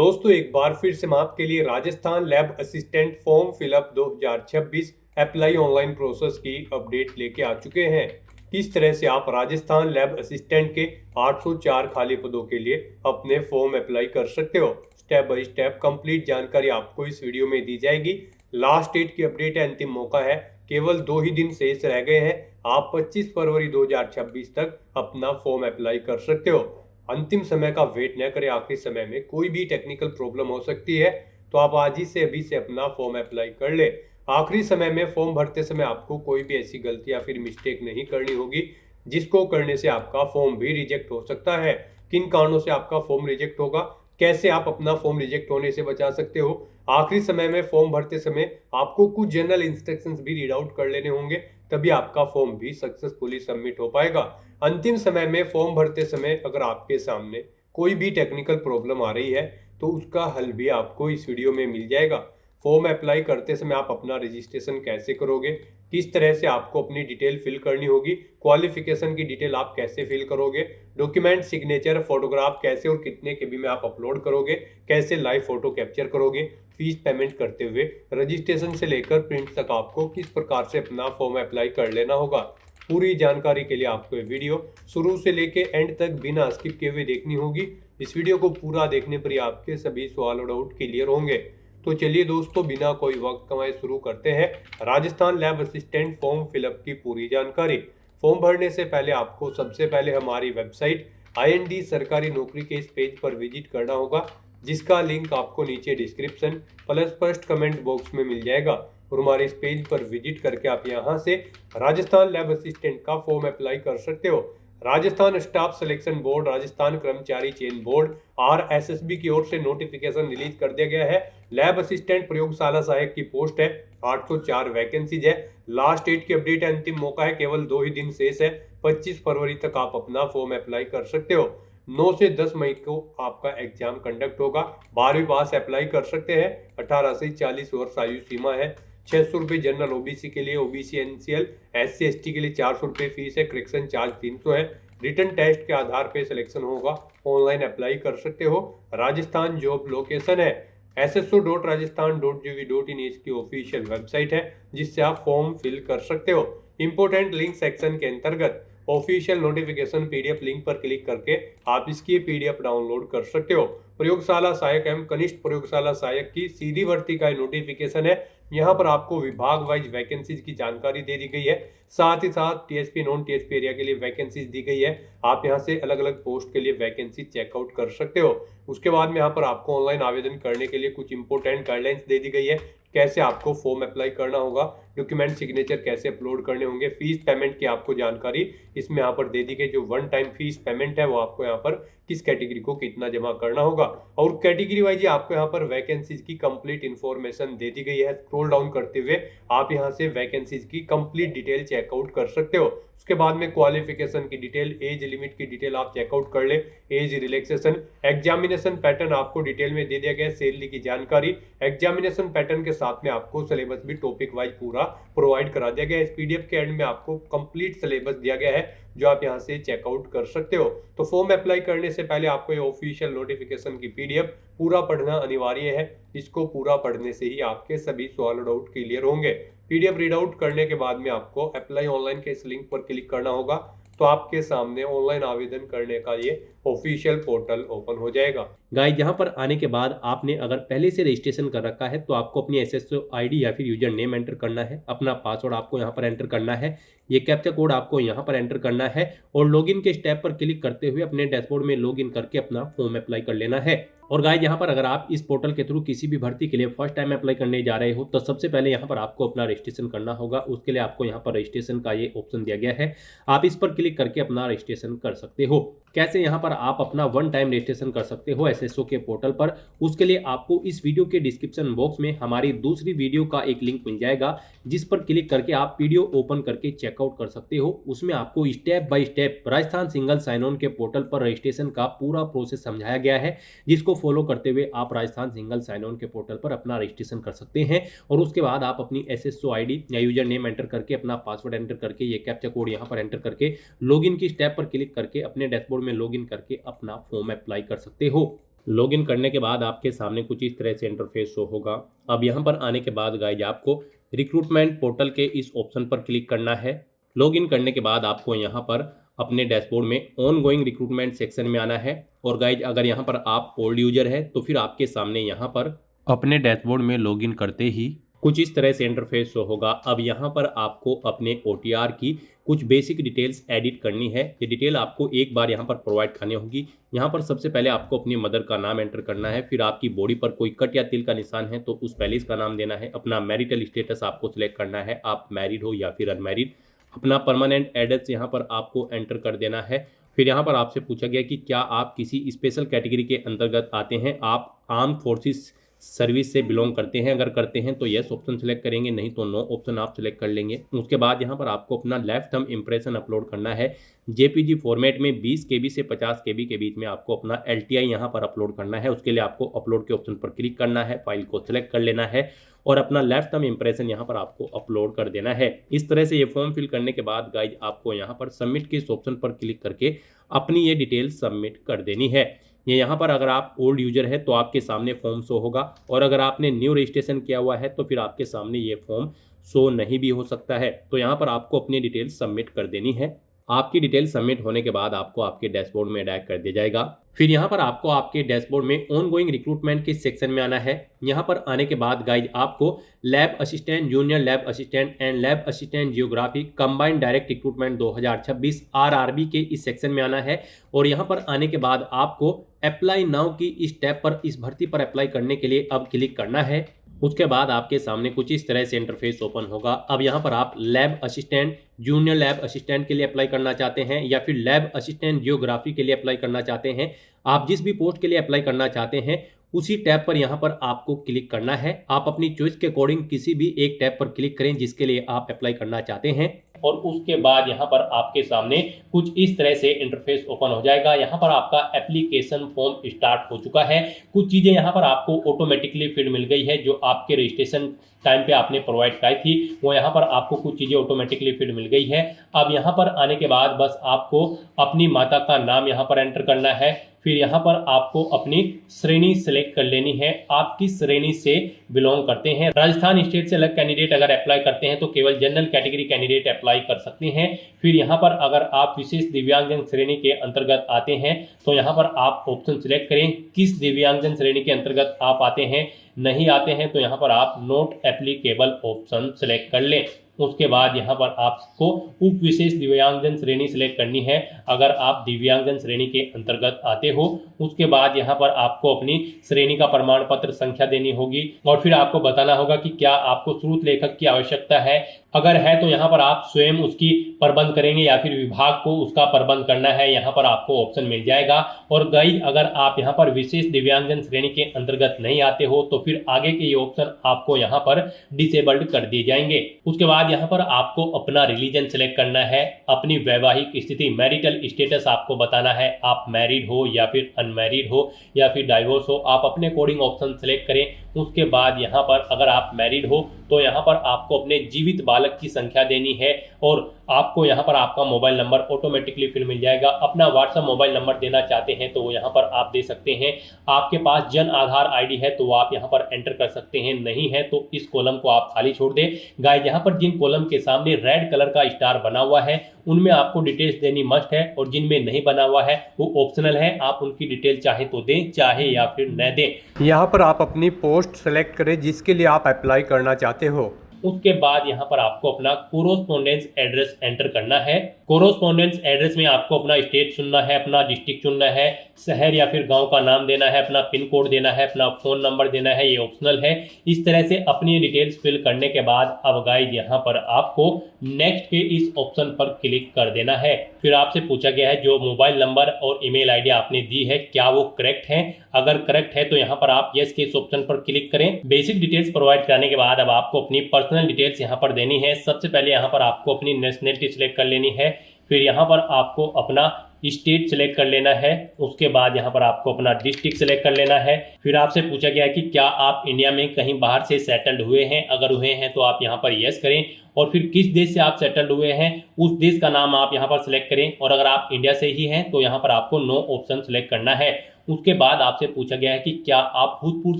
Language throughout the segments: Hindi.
दोस्तों एक बार फिर से मैं आपके लिए Rajasthan lab assistant form fill up 2026 apply online process की अपडेट लेके आ चुके हैं। किस तरह से आप राजस्थान लैब असिस्टेंट के 804 खाली पदों के लिए अपने फॉर्म अप्लाई कर सकते हो, स्टेप बाय स्टेप कंप्लीट जानकारी आपको इस वीडियो में दी जाएगी। लास्ट डेट की अपडेट है, अंतिम मौका है, केवल 2 ही दिन शेष रह गए हैं। आप 25 फरवरी 2026 तक अपना फॉर्म अप्लाई कर सकते हो। अंतिम समय का वेट न करें, आखिरी समय में कोई भी टेक्निकल प्रॉब्लम हो सकती है, तो आप आज ही से अभी से अपना फॉर्म अप्लाई कर ले। आखिरी समय में फॉर्म भरते समय आपको कोई भी ऐसी गलती या फिर मिस्टेक नहीं करनी होगी जिसको करने से आपका फॉर्म भी रिजेक्ट हो सकता है। किन कारणों से आपका फॉर्म रिजेक्ट होगा, कैसे आप अपना फॉर्म रिजेक्ट होने से बचा सकते हो। आखिरी समय में फॉर्म भरते समय आपको कुछ जनरल इंस्ट्रक्शंस भी रीड आउट कर लेने होंगे, तभी आपका फॉर्म भी सक्सेसफुली सबमिट हो पाएगा। अंतिम समय में फॉर्म भरते समय अगर आपके सामने कोई भी टेक्निकल प्रॉब्लम आ रही है तो उसका हल भी आपको इस वीडियो में मिल जाएगा। फॉर्म अप्लाई करते समय आप अपना रजिस्ट्रेशन कैसे करोगे, किस तरह से आपको अपनी डिटेल फिल करनी होगी, क्वालिफिकेशन की डिटेल आप कैसे फिल करोगे, डॉक्यूमेंट सिग्नेचर फोटोग्राफ कैसे और कितने केबी में आप अपलोड करोगे, कैसे लाइव फोटो कैप्चर करोगे, फीस पेमेंट करते हुए रजिस्ट्रेशन से लेकर प्रिंट तक आपको किस प्रकार से अपना फॉर्म अप्लाई कर लेना होगा। पूरी जानकारी के लिए आपको ये वीडियो शुरू से लेके एंड तक बिना स्किप किए हुए देखनी होगी। इस वीडियो को पूरा देखने पर ही आपके सभी सवाल और डाउट क्लियर होंगे। तो चलिए दोस्तों, बिना कोई वक्त कमाए शुरू करते हैं Rajasthan lab assistant form fill up की पूरी जानकारी। फॉर्म भरने से पहले आपको सबसे पहले हमारी वेबसाइट IND सरकारी नौकरी के इस पेज पर विजिट करना होगा, जिसका लिंक आपको नीचे description plus first comment box में मिल जाएगा। और हमारे इस पेज पर विजिट करके आप यहां से राजस्थान लैब असिस्टेंट का फॉर्म अप्लाई कर सकते हो। Rajasthan staff selection board, Rajasthan कर्मचारी चयन बोर्ड RSSB की ओर से नोटिफिकेशन रिलीज कर दिया गया है। लैब असिस्टेंट प्रयोगशाला सहायक की पोस्ट है, 804 वैकेंसीज है। लास्ट डेट की अपडेट है, अंतिम मौका है, केवल 2 ही दिन शेष है। 25 फरवरी तक आप अपना फॉर्म अप्लाई कर सकते हो। 9 से 10 मई को आपका एग्जाम कंडक्ट होगा। 12वीं पास अप्लाई कर सकते हैं। 18 से 40 वर्ष आयु सीमा है। 600 रुपये जनरल OBC के लिए, OBC NCL SC ST के लिए 400 रुपये फीस है। करेक्शन चार्ज 300 है। रिटर्न टेस्ट के आधार पे सिलेक्शन होगा। ऑनलाइन अप्लाई कर सकते हो। राजस्थान जॉब लोकेशन है sso.rajasthan.gov.in इसकी ऑफिशियल वेबसाइट है, जिससे आप फॉर्म फिल कर सकते हो। इंपोर्टेंट लिंक सेक्शन के अंतर्गत ऑफिशियल नोटिफिकेशन PDF लिंक पर क्लिक करके आप इसकी PDF डाउनलोड कर सकते हो। प्रयोगशाला सहायक एवं कनिष्ठ प्रयोगशाला सहायक की सीधी भर्ती का नोटिफिकेशन है। यहाँ पर आपको विभाग वाइज वैकेंसीज की जानकारी दे दी गई है। साथ ही साथ TSP नॉन TSP एरिया के लिए वैकेंसीज दी गई है। आप यहाँ से अलग अलग पोस्ट के लिए वैकेंसी चेकआउट कर सकते हो। उसके बाद में यहाँ पर आपको ऑनलाइन आवेदन करने के लिए कुछ इंपोर्टेंट गाइडलाइंस दे दी गई है, कैसे आपको फॉर्म अप्लाई करना होगा, डॉक्यूमेंट सिग्नेचर कैसे अपलोड करने होंगे, फीस पेमेंट की आपको जानकारी इसमें यहाँ पर दे दी गई। जो वन टाइम फीस पेमेंट है वो आपको यहाँ पर किस कैटेगरी को कितना जमा करना होगा, और कैटेगरी वाइज आपको यहाँ पर वैकेंसीज की कंप्लीट इंफॉर्मेशन दे दी गई है। स्क्रॉल डाउन करते हुए आप यहाँ से वैकेंसीज की कंप्लीट डिटेल चेकआउट कर सकते हो। उसके बाद में क्वालिफिकेशन की डिटेल, एज लिमिट की डिटेल आप चेकआउट कर ले, एज रिलैक्सेशन, एग्जामिनेशन पैटर्न आपको डिटेल में दे दिया गया है, सैलरी की जानकारी, एग्जामिनेशन पैटर्न के साथ में आपको सिलेबस भी टॉपिक वाइज पूरा प्रोवाइड करा दिया गया है। इस PDF के एंड में आपको कंप्लीट सिलेबस दिया गया है, जो आप यहां से चेकआउट कर सकते हो। तो फॉर्म अप्लाई करने से पहले आपको ये ऑफिशियल नोटिफिकेशन की PDF पूरा पढ़ना अनिवार्य है। इसको पूरा पढ़ने से ही आपके सभी सवाल और डाउट क्लियर होंगे। PDF रीड आउट करने के बाद में आपको अप्लाई ऑनलाइन के इस लिंक पर क्लिक करना होगा, तो आपके सामने ऑनलाइन आवेदन करने का ये ऑफिशियल पोर्टल ओपन हो जाएगा। गाइस, यहाँ पर आने के बाद आपने अगर पहले से रजिस्ट्रेशन कर रखा है तो आपको अपनी SSO ID या फिर यूजर नेम एंटर करना है, अपना पासवर्ड आपको यहाँ पर एंटर करना है, ये कैप्चा कोड आपको यहाँ पर एंटर करना है और लॉगिन के स्टेप पर क्लिक करते हुए अपने डैशबोर्ड में लॉगिन करके अपना फॉर्म अप्लाई कर लेना है। और गाइस, यहाँ पर अगर आप इस पोर्टल के थ्रू किसी भी भर्ती के लिए फर्स्ट टाइम अप्लाई करने जा रहे हो तो सबसे पहले यहाँ पर आपको अपना रजिस्ट्रेशन करना होगा। उसके लिए आपको यहाँ पर रजिस्ट्रेशन का ये ऑप्शन दिया गया है, आप इस पर क्लिक करके अपना रजिस्ट्रेशन कर सकते हो। कैसे यहाँ पर आप अपना वन टाइम रजिस्ट्रेशन कर सकते हो SSO के पोर्टल पर, उसके लिए आपको इस वीडियो के डिस्क्रिप्शन बॉक्स में हमारी दूसरी वीडियो का एक लिंक मिल जाएगा, जिस पर क्लिक करके आप PDF ओपन करके चेकआउट कर सकते हो। उसमें आपको step by step Rajasthan single sign on के पोर्टल पर रजिस्ट्रेशन का पूरा प्रोसेस समझाया गया है, जिसको फॉलो करते हुए आप राजस्थान सिंगल साइन ऑन के पोर्टल पर अपना रजिस्ट्रेशन कर सकते हैं। और उसके बाद आप अपनी SSO ID या यूजर नेम एंटर करके, अपना पासवर्ड एंटर करके, ये कैप्चा कोड यहाँ पर एंटर करके लॉगिन की स्टेप पर क्लिक करके अपने डैशबोर्ड में लॉगिन करके अपना फॉर्म अप्लाई कर सकते हो। लॉगिन करने के बाद आपके सामने कुछ इस तरह से इंटरफेस शो होगा। अब यहाँ पर आने के बाद गाइज आपको रिक्रूटमेंट पोर्टल के इस ऑप्शन पर क्लिक करना है। लॉगिन करने के बाद आपको यहाँ पर अपने डैशबोर्ड में ऑन गोइंग रिक्रूटमेंट सेक्शन में आना है। और गाइज अगर यहाँ पर आप ओल्ड यूजर है तो फिर आपके सामने यहाँ पर अपने डैशबोर्ड में लॉगिन करते ही कुछ इस तरह से इंटरफेस शो होगा। अब यहाँ पर आपको अपने OTR की कुछ बेसिक डिटेल्स एडिट करनी है। ये डिटेल आपको एक बार यहाँ पर प्रोवाइड करनी होगी। यहाँ पर सबसे पहले आपको अपनी मदर का नाम एंटर करना है, फिर आपकी बॉडी पर कोई कट या तिल का निशान है तो उस पहले इसका नाम देना है। अपना मैरिटल स्टेटस आपको सिलेक्ट करना है, आप मैरिड हो या फिर अनमैरिड। अपना परमानेंट एड्रेस यहाँ पर आपको एंटर कर देना है। फिर यहाँ पर आपसे पूछा गया कि क्या आप किसी स्पेशल कैटेगरी के अंतर्गत आते हैं, आप आर्म फोर्सेस सर्विस से बिलोंग करते हैं। अगर करते हैं तो यस ऑप्शन सेलेक्ट करेंगे, नहीं तो नो ऑप्शन आप सेलेक्ट कर लेंगे। उसके बाद यहाँ पर आपको अपना लेफ्ट थंब इम्प्रेशन अपलोड करना है। JPG फॉर्मेट में 20 KB से 50 KB के बीच में आपको अपना LTI यहाँ पर अपलोड करना है। उसके लिए आपको अपलोड के ऑप्शन पर क्लिक करना है, फाइल को सिलेक्ट कर लेना है और अपना लेफ्ट थंब इम्प्रेशन यहाँ पर आपको अपलोड कर देना है। इस तरह से ये फॉर्म फिल करने के बाद गाइज आपको यहाँ पर सबमिट के इस ऑप्शन पर क्लिक करके अपनी ये डिटेल सबमिट कर देनी है। ये यहाँ पर अगर आप ओल्ड यूजर है तो आपके सामने फॉर्म शो होगा और अगर आपने न्यू रजिस्ट्रेशन किया हुआ है तो फिर आपके सामने ये फॉर्म शो नहीं भी हो सकता है। तो यहाँ पर आपको अपनी डिटेल सबमिट कर देनी है। आपकी डिटेल सबमिट होने के बाद आपको आपके डैशबोर्ड में डायरेक्ट कर दिया जाएगा। फिर यहाँ पर आपको आपके डैशबोर्ड में ऑन गोइंग रिक्रूटमेंट के सेक्शन में आना है। यहाँ पर आने के बाद गाइज आपको lab assistant, junior lab assistant and lab assistant geography combined direct recruitment 2026 RRB के इस सेक्शन में आना है। और यहाँ पर आने के बाद आपको अप्लाई नाउ की इस टैब पर इस भर्ती पर अप्लाई करने के लिए अब क्लिक करना है। उसके बाद आपके सामने कुछ इस तरह से इंटरफेस ओपन होगा। अब यहाँ पर आप lab assistant, junior lab assistant के लिए अप्लाई करना चाहते हैं या फिर लैब असिस्टेंट जियोग्राफी के लिए अप्लाई करना चाहते हैं, आप जिस भी पोस्ट के लिए अप्लाई करना चाहते हैं उसी टैब पर यहाँ पर आपको क्लिक करना है। आप अपनी चॉइस के अकॉर्डिंग किसी भी एक टैब पर क्लिक करें जिसके लिए आप अप्लाई करना चाहते हैं और उसके बाद यहाँ पर आपके सामने कुछ इस तरह से इंटरफेस ओपन हो जाएगा। यहाँ पर आपका एप्लीकेशन फॉर्म स्टार्ट हो चुका है। कुछ चीज़ें यहाँ पर आपको ऑटोमेटिकली फिल मिल गई है जो आपके रजिस्ट्रेशन टाइम पे आपने प्रोवाइड कराई थी, वो यहाँ पर आपको कुछ चीज़ें ऑटोमेटिकली फिल मिल गई है। अब यहाँ पर आने के बाद बस आपको अपनी माता का नाम यहाँ पर एंटर करना है। फिर यहाँ पर आपको अपनी श्रेणी सेलेक्ट कर लेनी है, आप किस श्रेणी से बिलोंग करते हैं। राजस्थान स्टेट से अलग कैंडिडेट अगर अप्लाई करते हैं तो केवल जनरल कैटेगरी कैंडिडेट अप्लाई कर सकते हैं। फिर यहाँ पर अगर आप विशेष दिव्यांगजन श्रेणी के अंतर्गत आते हैं तो यहाँ पर आप ऑप्शन सिलेक्ट करें किस दिव्यांगजन श्रेणी के अंतर्गत आप आते हैं। नहीं आते हैं तो यहाँ पर आप नॉट एप्लीकेबल ऑप्शन सिलेक्ट कर लें। उसके बाद यहाँ पर आपको उप विशेष दिव्यांगजन श्रेणी सिलेक्ट करनी है अगर आप दिव्यांगजन श्रेणी के अंतर्गत आते हो। उसके बाद यहाँ पर आपको अपनी श्रेणी का प्रमाण पत्र संख्या देनी होगी और फिर आपको बताना होगा कि क्या आपको स्रोत लेखक की आवश्यकता है। अगर है तो यहाँ पर आप स्वयं उसकी प्रबंध करेंगे या फिर विभाग को उसका प्रबंध करना है, यहाँ पर आपको ऑप्शन मिल जाएगा। और गाइस अगर आप यहाँ पर विशेष दिव्यांगजन श्रेणी के अंतर्गत नहीं आते हो तो फिर आगे के ये ऑप्शन आपको यहाँ पर डिसेबल्ड कर दिए जाएंगे। उसके बाद यहाँ पर आपको अपना रिलीजन सेलेक्ट करना है, अपनी वैवाहिक स्थिति मैरिटल स्टेटस आपको बताना है, आप मैरिड हो या फिर अनमैरिड हो या फिर डाइवोर्स हो, आप अपने अकॉर्डिंग ऑप्शन सेलेक्ट करें। उसके बाद यहाँ पर अगर आप मैरिड हो तो यहाँ पर आपको अपने जीवित बालक की संख्या देनी है और आपको यहाँ पर आपका मोबाइल नंबर ऑटोमेटिकली फिर मिल जाएगा। अपना व्हाट्सएप मोबाइल नंबर देना चाहते हैं तो वो यहाँ पर आप दे सकते हैं। आपके पास जन आधार ID है तो वो आप यहाँ पर एंटर कर सकते हैं, नहीं है तो इस कॉलम को आप खाली छोड़ दें। गाइस यहाँ पर जिन कॉलम के सामने रेड कलर का स्टार बना हुआ है उनमें आपको डिटेल्स देनी मस्ट है और जिनमें नहीं बना हुआ है वो ऑप्शनल है, आप उनकी डिटेल चाहे तो दें चाहे या फिर न दें। यहाँ पर आप अपनी पोस्ट सेलेक्ट करें जिसके लिए आप अप्लाई करना चाहते हो। उसके बाद यहाँ पर आपको अपना कोरोस्पोंडेंस एड्रेस एंटर करना है। कोरोस्पोंडेंस एड्रेस में आपको अपना स्टेट चुनना है, अपना डिस्ट्रिक्ट चुनना है, शहर या फिर गांव का नाम देना है, अपना पिन कोड देना है, अपना फोन नंबर देना है, ये ऑप्शनल है। इस तरह से अपनी डिटेल्स फिल करने के बाद अब गाइस यहाँ पर आपको नेक्स्ट के इस ऑप्शन पर क्लिक कर देना है। फिर आपसे पूछा गया है जो मोबाइल नंबर और ईमेल आईडी आपने दी है क्या वो करेक्ट है। अगर करेक्ट है तो यहाँ पर आप यस के इस ऑप्शन पर क्लिक करें। बेसिक डिटेल्स प्रोवाइड कराने के बाद अब आपको अपनी पर्सनल डिटेल्स यहाँ पर देनी है। सबसे पहले यहाँ पर आपको अपनी नेशनलिटी सिलेक्ट कर लेनी है, फिर यहाँ पर आपको अपना स्टेट सिलेक्ट कर लेना है, उसके बाद यहाँ पर आपको अपना डिस्ट्रिक्ट सिलेक्ट कर लेना है। फिर आपसे पूछा गया है कि क्या आप इंडिया में कहीं बाहर से सेटल्ड हुए हैं, अगर हुए हैं तो आप यहाँ पर यस करें और फिर किस देश से आप सेटल्ड हुए हैं उस देश का नाम आप यहाँ पर सिलेक्ट करें और अगर आप इंडिया से ही हैं तो यहाँ पर आपको नो ऑप्शन सिलेक्ट करना है। उसके बाद आपसे पूछा गया है कि क्या आप भूतपूर्व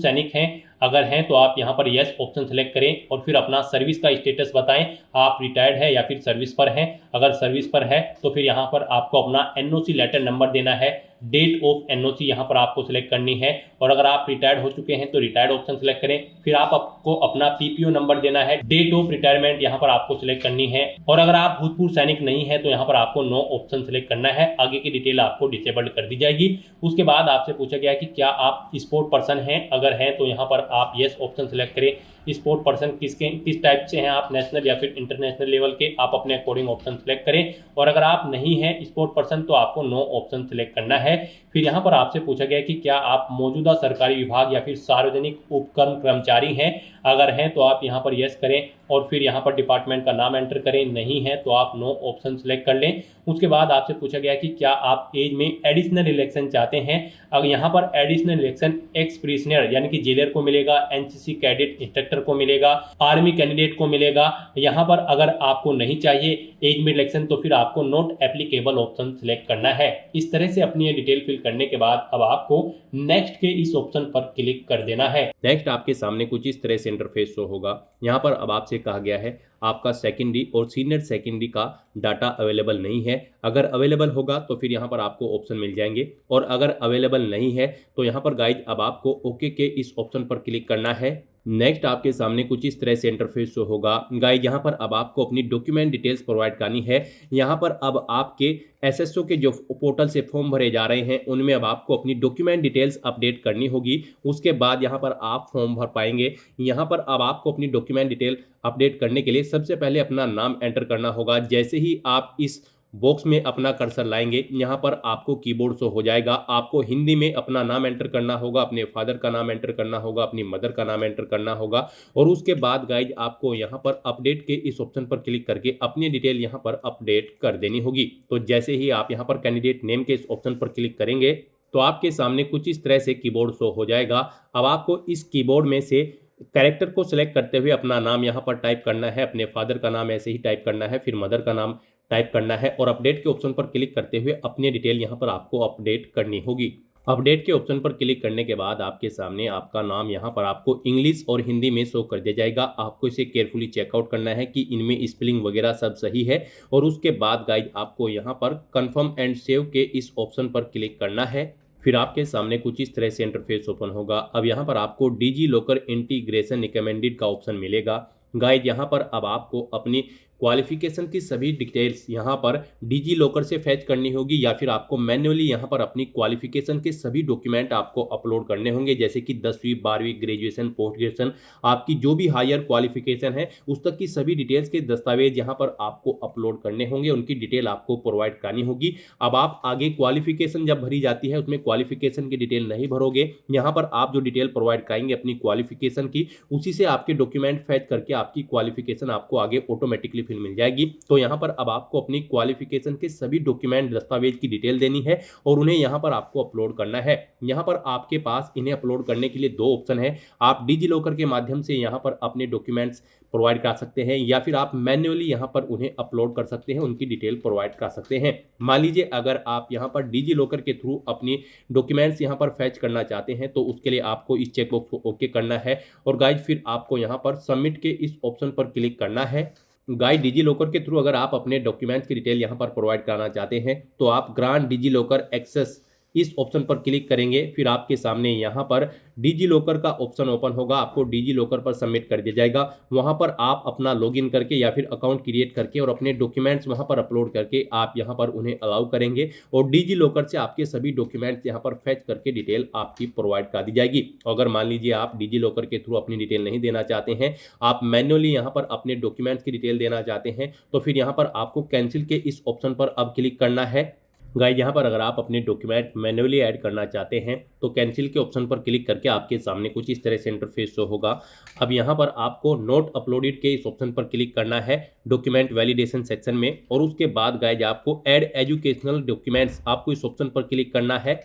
सैनिक हैं, अगर हैं तो आप यहाँ पर यस ऑप्शन सेलेक्ट करें और फिर अपना सर्विस का स्टेटस बताएं, आप रिटायर्ड है या फिर सर्विस पर हैं। अगर सर्विस पर है तो फिर यहाँ पर आपको अपना एनओसी लेटर नंबर देना है, डेट ऑफ एनओसी यहाँ पर आपको सिलेक्ट करनी है। और अगर आप रिटायर्ड हो चुके हैं तो रिटायर्ड ऑप्शन सेलेक्ट करें, फिर आपको अपना पीपीओ नंबर देना है, डेट ऑफ रिटायरमेंट यहाँ पर आपको सिलेक्ट करनी है। और अगर आप भूतपूर्व सैनिक नहीं है तो यहाँ पर आपको नो ऑप्शन सेलेक्ट करना है, आगे की डिटेल आपको डिसेबल्ड कर दी जाएगी। उसके बाद आपसे पूछा गया कि क्या आप स्पोर्ट पर्सन हैं, अगर हैं तो यहाँ पर आप यस ऑप्शन सेलेक्ट करें। स्पोर्ट पर्सन किस टाइप से हैं आप, नेशनल या फिर इंटरनेशनल लेवल के, आप अपने अकॉर्डिंग ऑप्शन सेलेक्ट करें। और अगर आप नहीं हैं स्पोर्ट पर्सन तो आपको नो ऑप्शन सेलेक्ट करना है। फिर यहाँ पर आपसे पूछा गया कि क्या आप मौजूदा सरकारी विभाग या फिर सार्वजनिक उपक्रम कर्मचारी हैं, अगर हैं तो आप यहाँ पर यस करें और फिर यहाँ पर डिपार्टमेंट का नाम एंटर करें, नहीं है तो आप नो ऑप्शन सेलेक्ट कर लें। उसके बाद आपसे पूछा गया कि क्या आप एज में एडिशनल इलेक्शन चाहते हैं, अगर यहाँ पर एडिशनल इलेक्शन एक्स प्रिजनर यानी कि जेलर को मिलेगा, एनसीसी कैडेट इंस्ट्रक्टर को मिलेगा, आर्मी कैंडिडेट को मिलेगा। यहाँ पर अगर आपको नहीं चाहिए एज में इलेक्शन तो फिर आपको नॉट एप्लीकेबल ऑप्शन सेलेक्ट करना है। इस तरह से अपनी ये डिटेल फिल करने के बाद अब आपको नेक्स्ट के इस ऑप्शन पर क्लिक कर देना है। नेक्स्ट आपके सामने कुछ इस तरह से इंटरफेस शो होगा। यहाँ पर अब आपसे कहा गया है आपका सेकेंडरी और सीनियर सेकेंडरी का डाटा अवेलेबल नहीं है, अगर अवेलेबल होगा तो फिर यहाँ पर आपको ऑप्शन मिल जाएंगे और अगर अवेलेबल नहीं है तो यहाँ पर गाइज अब आपको ओके के इस ऑप्शन पर क्लिक करना है। नेक्स्ट आपके सामने कुछ इस तरह से इंटरफेस शो होगा। गाइज यहाँ पर अब आपको अपनी डॉक्यूमेंट डिटेल्स प्रोवाइड करनी है। यहाँ पर अब आपके एसएसओ के जो पोर्टल से फॉर्म भरे जा रहे हैं उनमें अब आपको अपनी डॉक्यूमेंट डिटेल्स अपडेट करनी होगी, उसके बाद यहाँ पर आप फॉर्म भर पाएंगे। यहाँ पर अब आपको अपनी डॉक्यूमेंट डिटेल अपडेट करने के लिए सबसे पहले अपना नाम एंटर करना होगा। जैसे ही आप इस बॉक्स में अपना कर्सर लाएंगे यहाँ पर आपको कीबोर्ड शो हो जाएगा, आपको हिंदी में अपना नाम एंटर करना होगा, अपने फादर का नाम एंटर करना होगा, अपनी मदर का नाम एंटर करना होगा और उसके बाद गाइज आपको यहाँ पर अपडेट के इस ऑप्शन पर क्लिक करके अपनी डिटेल यहाँ पर अपडेट कर देनी होगी। तो जैसे ही आप यहाँ पर कैंडिडेट नेम के इस ऑप्शन पर क्लिक करेंगे तो आपके सामने कुछ इस तरह से कीबोर्ड शो हो जाएगा। अब आपको इस कीबोर्ड में से कैरेक्टर को सिलेक्ट करते हुए अपना नाम यहाँ पर टाइप करना है, अपने फादर का नाम ऐसे ही टाइप करना है, फिर मदर का नाम टाइप करना है और अपडेट के ऑप्शन पर क्लिक करते हुए अपनी डिटेल यहाँ पर आपको अपडेट करनी होगी। अपडेट के ऑप्शन पर क्लिक करने के बाद आपके सामने आपका नाम यहाँ पर आपको इंग्लिश और हिंदी में शो कर दिया जाएगा। आपको इसे केयरफुली चेकआउट करना है कि इनमें स्पेलिंग वगैरह सब सही है और उसके बाद गाइज आपको यहाँ पर कंफर्म एंड सेव के इस ऑप्शन पर क्लिक करना है। फिर आपके सामने कुछ इस तरह से इंटरफेस ओपन होगा। अब यहाँ पर आपको डिजी लॉकर इंटीग्रेशन रिकमेंडेड का ऑप्शन मिलेगा। गाइड यहाँ पर अब आपको अपनी क्वालिफिकेशन की सभी डिटेल्स यहाँ पर डिजी लॉकर से फैच करनी होगी या फिर आपको मैन्युअली यहाँ पर अपनी क्वालिफिकेशन के सभी डॉक्यूमेंट आपको अपलोड करने होंगे, जैसे कि 10वीं 12वीं ग्रेजुएशन पोस्ट ग्रेजुएशन आपकी जो भी हायर क्वालिफिकेशन है उस तक की सभी डिटेल्स के दस्तावेज यहाँ पर आपको अपलोड करने होंगे, उनकी डिटेल आपको प्रोवाइड करनी होगी। अब आप आगे क्वालिफिकेशन जब भरी जाती है उसमें क्वालिफिकेशन की डिटेल नहीं भरोगे, यहाँ पर आप जो डिटेल प्रोवाइड कराएंगे अपनी क्वालिफिकेशन की उसी से आपके डॉक्यूमेंट फैच करके आपकी क्वालिफिकेशन आपको आगे ऑटोमेटिकली मिल जाएगी। तो यहाँ पर अब आपको अपनी क्वालिफिकेशन के सभी डॉक्यूमेंट दस्तावेज की डिटेल देनी है और उन्हें यहाँ पर आपको अपलोड करना है। यहाँ पर आपके पास इन्हें अपलोड करने के लिए दो ऑप्शन है, आप डिजी लॉकर के माध्यम से यहाँ पर अपने डॉक्यूमेंट्स प्रोवाइड करा सकते हैं या फिर आप मैन्युअली यहाँ पर उन्हें अपलोड कर सकते हैं, उनकी डिटेल प्रोवाइड कर सकते हैं। मान लीजिए अगर आप यहाँ पर डिजी लॉकर के थ्रू अपनी डॉक्यूमेंट्स यहाँ पर फैच करना चाहते हैं तो उसके लिए आपको इस चेकबॉक्स को ओके करना है और गाइज फिर आपको यहाँ पर सबमिट के इस ऑप्शन पर क्लिक करना है। गाइड डिजी लॉकर के थ्रू अगर आप अपने डॉक्यूमेंट्स की डिटेल यहाँ पर प्रोवाइड कराना चाहते हैं तो आप ग्रांट डिजी लॉकर एक्सेस इस ऑप्शन पर क्लिक करेंगे, फिर आपके सामने यहाँ पर डिजी लॉकर का ऑप्शन ओपन होगा, आपको डिजी लॉकर पर सबमिट कर दिया जाएगा। वहाँ पर आप अपना लॉगिन करके या फिर अकाउंट क्रिएट करके और अपने डॉक्यूमेंट्स वहाँ पर अपलोड करके आप यहाँ पर उन्हें अलाउ करेंगे और डिजी लॉकर से आपके सभी डॉक्यूमेंट्स यहाँ पर फैच करके डिटेल आपकी प्रोवाइड कर दी जाएगी। अगर मान लीजिए आप डिजी लॉकर के थ्रू अपनी डिटेल नहीं देना चाहते हैं, आप मैन्युअली यहाँ पर अपने डॉक्यूमेंट्स की डिटेल देना चाहते हैं तो फिर यहाँ पर आपको कैंसिल के इस ऑप्शन पर अब क्लिक करना है। गाइस यहाँ पर अगर आप अपने डॉक्यूमेंट मैन्युअली ऐड करना चाहते हैं तो कैंसिल के ऑप्शन पर क्लिक करके आपके सामने कुछ इस तरह से इंटरफेस शो होगा। अब यहाँ पर आपको नोट अपलोडेड के इस ऑप्शन पर क्लिक करना है डॉक्यूमेंट वैलिडेशन सेक्शन में और उसके बाद गाइस आपको ऐड एजुकेशनल डॉक्यूमेंट्स आपको इस ऑप्शन पर क्लिक करना है।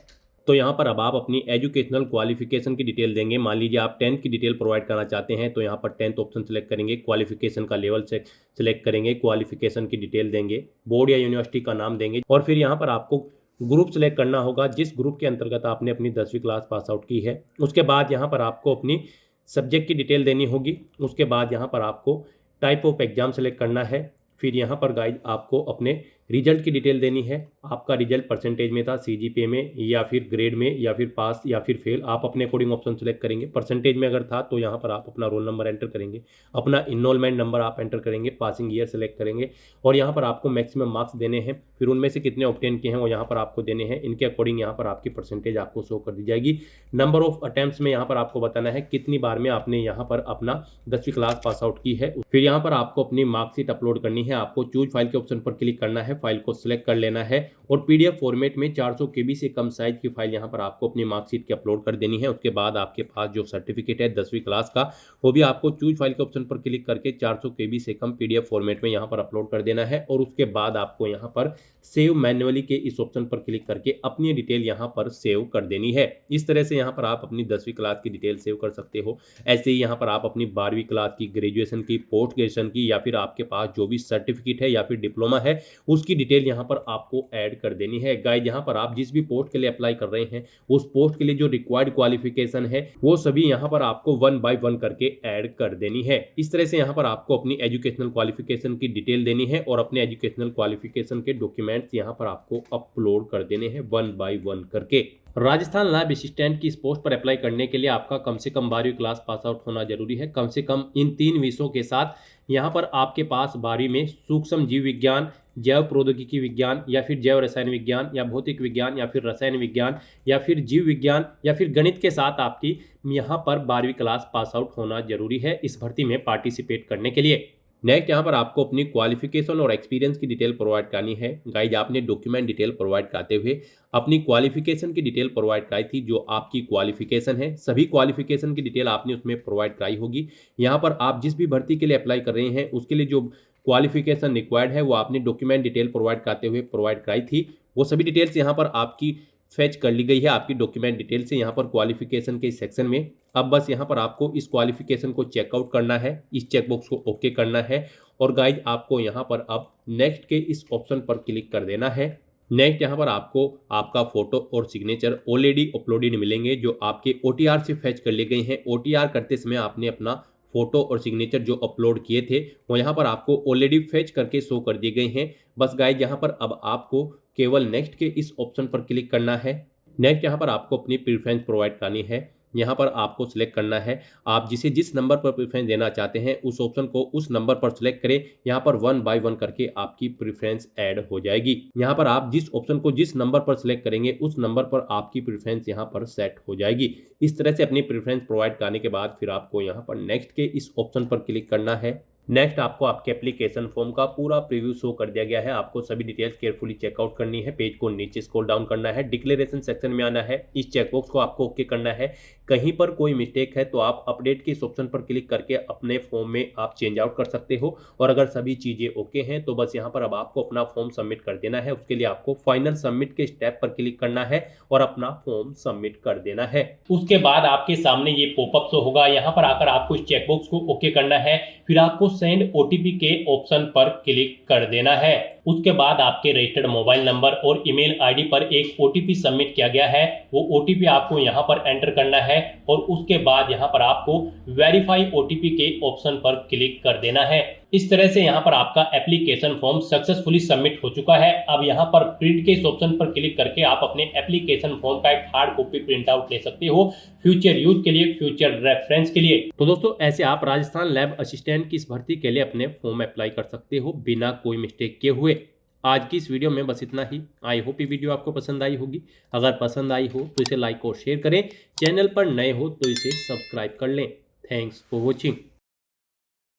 तो यहाँ पर अब आप अपनी एजुकेशनल क्वालिफिकेशन की डिटेल देंगे। मान लीजिए आप 10th की डिटेल प्रोवाइड करना चाहते हैं तो यहाँ पर 10th ऑप्शन सेलेक्ट करेंगे, क्वालिफिकेशन का लेवल से सिलेक्ट करेंगे, क्वालिफिकेशन की डिटेल देंगे, बोर्ड या यूनिवर्सिटी का नाम देंगे और फिर यहाँ पर आपको ग्रुप सेलेक्ट करना होगा जिस ग्रुप के अंतर्गत आपने अपनी 10वीं क्लास पास आउट की है। उसके बाद यहाँ पर आपको अपनी सब्जेक्ट की डिटेल देनी होगी। उसके बाद यहाँ पर आपको टाइप ऑफ एग्जाम सेलेक्ट करना है। फिर यहाँ पर गाइड आपको अपने रिजल्ट की डिटेल देनी है। आपका रिजल्ट परसेंटेज में था, सीजीपीए में, या फिर ग्रेड में, या फिर पास या फिर फेल, आप अपने अकॉर्डिंग ऑप्शन सेलेक्ट करेंगे। परसेंटेज में अगर था तो यहाँ पर आप अपना रोल नंबर एंटर करेंगे, अपना इनरोलमेंट नंबर आप एंटर करेंगे, पासिंग ईयर सेलेक्ट करेंगे और यहाँ पर आपको मैक्सिमम मार्क्स देने हैं। फिर उनमें से कितने ऑब्टेन किए हैं वो यहाँ पर आपको देने हैं। इनके अकॉर्डिंग यहाँ पर आपकी परसेंटेज आपको शो कर दी जाएगी। नंबर ऑफ अटेम्प्ट्स में यहाँ पर आपको बताना है कितनी बार में आपने यहाँ पर अपना 10वीं क्लास पास आउट की है। फिर यहाँ पर आपको अपनी मार्कशीट अपलोड करनी है। आपको चूज फाइल के ऑप्शन पर क्लिक करना है, फाइल को सिलेक्ट कर लेना है और पीडीएफ फॉर्मेट में 400 केबी से कम साइज की फाइल यहाँ पर आपको अपनी मार्कशीट की अपलोड कर देनी है। उसके बाद आपके पास जो सर्टिफिकेट है 10वीं क्लास का वो भी आपको चूज फाइल के ऑप्शन पर क्लिक करके 400 केबी से कम पीडीएफ फॉर्मेट में यहाँ पर अपलोड कर देना है। और उसके बाद आपको यहाँ पर सेव मैन्युअली के इस ऑप्शन पर क्लिक करके अपनी डिटेल यहाँ पर सेव कर देनी है। इस तरह से यहाँ पर आप अपनी 10वीं क्लास की डिटेल सेव कर सकते हो। ऐसे ही यहाँ पर आप अपनी 12वीं क्लास की, ग्रेजुएशन की, पोस्ट ग्रेजुएशन की या फिर आपके पास जो भी सर्टिफिकेट है या फिर डिप्लोमा है उसकी डिटेल यहाँ पर आपको ऐड कर देनी है। गाइस यहाँ पर आप जिस भी पोस्ट के लिए अप्लाई कर रहे हैं उस पोस्ट के लिए जो रिक्वायर्ड क्वालिफिकेशन है वो सभी यहाँ पर आपको 1 बाय 1 करके ऐड कर देनी है। इस तरह से यहाँ पर आपको अपनी एजुकेशनल क्वालिफिकेशन की डिटेल देनी है और अपने एजुकेशनल क्वालिफिकेशन के डॉक्यूमेंट्स यहाँ पर आपको अपलोड कर देने हैं 1 बाय 1 करके। राजस्थान लैब असिस्टेंट की इस पोस्ट पर अप्लाई करने के लिए आपका कम से कम 12वीं क्लास पास आउट होना जरूरी है। कम से कम इन 3 विषयों के साथ यहाँ पर आपके पास 12वीं में सूक्ष्म जीव विज्ञान, जैव प्रौद्योगिकी विज्ञान या फिर जैव रसायन विज्ञान या भौतिक विज्ञान या फिर रसायन विज्ञान या फिर जीव विज्ञान या फिर गणित के साथ आपकी यहाँ पर 12वीं क्लास पास आउट होना जरूरी है इस भर्ती में पार्टिसिपेट करने के लिए। नेक्स्ट यहाँ पर आपको अपनी क्वालिफिकेशन और एक्सपीरियंस की डिटेल प्रोवाइड करनी है। गाइज आपने डॉक्यूमेंट डिटेल प्रोवाइड करते हुए अपनी क्वालिफिकेशन की डिटेल प्रोवाइड कराई थी। जो आपकी क्वालिफिकेशन है सभी क्वालिफिकेशन की डिटेल आपने उसमें प्रोवाइड कराई होगी। यहाँ पर आप जिस भी भर्ती के लिए अप्लाई कर रहे हैं उसके लिए जो क्वालिफिकेशन रिक्वायर्ड है वो आपने डॉक्यूमेंट डिटेल प्रोवाइड करते हुए प्रोवाइड कराई थी। वो सभी डिटेल्स यहाँ पर आपकी फेच कर ली गई है आपकी डॉक्यूमेंट डिटेल से यहाँ पर क्वालिफिकेशन के सेक्शन में। अब बस यहाँ पर आपको इस क्वालिफिकेशन को चेकआउट करना है, इस चेकबॉक्स को ओके करना है और गाइज आपको यहाँ पर अब नेक्स्ट के इस ऑप्शन पर क्लिक कर देना है। नेक्स्ट यहाँ पर आपको आपका फोटो और सिग्नेचर ऑलरेडी अपलोडेड मिलेंगे जो आपके OTR से फेच कर लिए गए हैं। OTR करते समय आपने अपना फोटो और सिग्नेचर जो अपलोड किए थे वो यहाँ पर आपको ऑलरेडी फेच करके शो कर दिए गए हैं। बस गाइज यहाँ पर अब आपको केवल नेक्स्ट के इस ऑप्शन पर क्लिक करना है। नेक्स्ट यहाँ पर आपको अपनी प्रेफरेंस प्रोवाइड करनी है। यहाँ पर आपको सिलेक्ट करना है आप जिसे जिस नंबर पर प्रेफरेंस देना चाहते हैं उस ऑप्शन को उस नंबर पर सिलेक्ट करें। यहाँ पर 1 बाय 1 करके आपकी प्रेफरेंस ऐड हो जाएगी। यहाँ पर आप जिस ऑप्शन को जिस नंबर पर सिलेक्ट करेंगे उस नंबर पर आपकी प्रेफरेंस यहाँ पर सेट हो जाएगी। इस तरह से अपनी प्रेफरेंस प्रोवाइड करने के बाद फिर आपको यहाँ पर नेक्स्ट के इस ऑप्शन पर क्लिक करना है। नेक्स्ट आपको आपके एप्लीकेशन फॉर्म का पूरा प्रीव्यू शो कर दिया गया है। आपको सभी डिटेल्स केयरफुली चेकआउट करनी है। पेज को नीचे स्क्रॉल डाउन करना है, डिक्लेरेशन सेक्शन में आना है, इस चेकबॉक्स को आपको ओके करना है। कहीं पर कोई मिस्टेक है तो आप अपडेट के इस ऑप्शन पर क्लिक करके अपने फॉर्म में आप चेंज आउट कर सकते हो और अगर सभी चीज़ें ओके हैं तो बस यहाँ पर अब आपको अपना फॉर्म सबमिट कर देना है। उसके लिए आपको फाइनल सबमिट के स्टेप पर क्लिक करना है और अपना फॉर्म सबमिट कर देना है। उसके बाद आपके सामने ये पॉपअप शो होगा। यहाँ पर आकर आपको इस चेकबॉक्स को ओके करना है। फिर आपको सेंड OTP के ऑप्शन पर क्लिक कर देना है। उसके बाद आपके रजिस्टर्ड मोबाइल नंबर और ईमेल आईडी पर एक OTP सबमिट किया गया है। वो OTP आपको यहाँ पर एंटर करना है और उसके बाद यहाँ पर आपको वेरीफाई OTP के ऑप्शन पर क्लिक कर देना है। इस तरह से यहाँ पर आपका एप्लीकेशन फॉर्म सक्सेसफुली सबमिट हो चुका है। अब यहाँ पर प्रिंट के इस ऑप्शन पर क्लिक करके आप अपने एप्लीकेशन फॉर्म का एक हार्ड कॉपी प्रिंट आउट ले सकते हो फ्यूचर यूज के लिए, फ्यूचर रेफरेंस के लिए। तो दोस्तों ऐसे आप राजस्थान लैब असिस्टेंट की इस भर्ती के लिए अपने फॉर्म अप्लाई कर सकते हो बिना कोई मिस्टेक किए हुए। आज की इस वीडियो में बस इतना ही। आई होप ये वीडियो आपको पसंद आई होगी। अगर पसंद आई हो तो इसे लाइक और शेयर करें। चैनल पर नए हो तो इसे सब्सक्राइब कर लें। Thanks for watching.